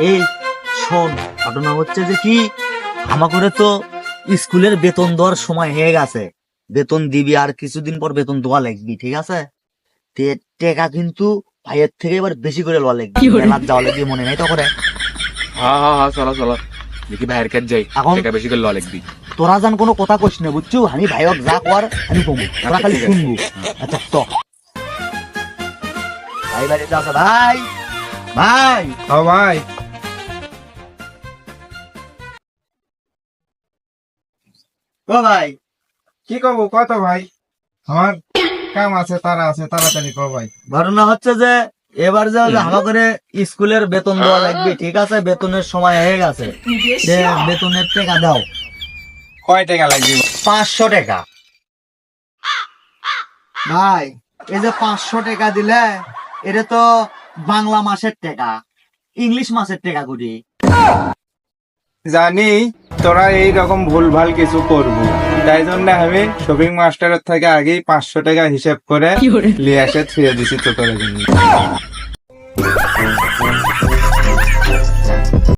এই শোন, ঘটনা হচ্ছে যে কি, আমাকে তো স্কুলের বেতন দেওয়ার সময় হয়ে গেছে। বেতন দিবি, আর কিছুদিন পর বেতন দেওয়া লাগবি, ঠিক আছে? টাকা কিন্তু ভাইয়ের থেকে এবার বেশি করে লওয়া লাগবে, মেলার যাওয়া লাগবে, মনে নাই তো করে? হ্যাঁ হ্যাঁ হ্যাঁ, চলো চলো দেখি ভাইয়ের কাছে যাই, এখন টাকা বেশি করে ল লিখবি। তোরা যান কোনো কথা কইস না, বুঝছো? আমি ভাইয়ক যা কর আমি কমু, তোরা খালি ঠিক আছে। শুনবো। আচ্ছা তো ভাই বাড়িতে আছে? ভাই ভাই ও ভাই, ও ভাই, কি করবো কত ভাই? আমার কাম আছে, তারা আছে, তাড়াতাড়ি কর ভাই। ঘটনা হচ্ছে যে এবার যে আমাকে স্কুলের বেতন দেওয়া লাগবে, ঠিক আছে? বেতনের সময় হয়ে গেছে, যে বেতনের টাকা দাও। কয় টাকা লাগবে? 500 টাকা। ভাই এই যে 500 টাকা দিলে, এটা তো বাংলা মাসের টাকা, ইংলিশ মাসের টাকা করি। জানি তোরা এই রকম ভুলভাল কিছু করবো, তাই জন্য আমি শপিং মাস্টারের থেকে আগেই 500 টাকা হিসেব করে নিয়ে এসে থুয়ে দিছি তোদের জন্য।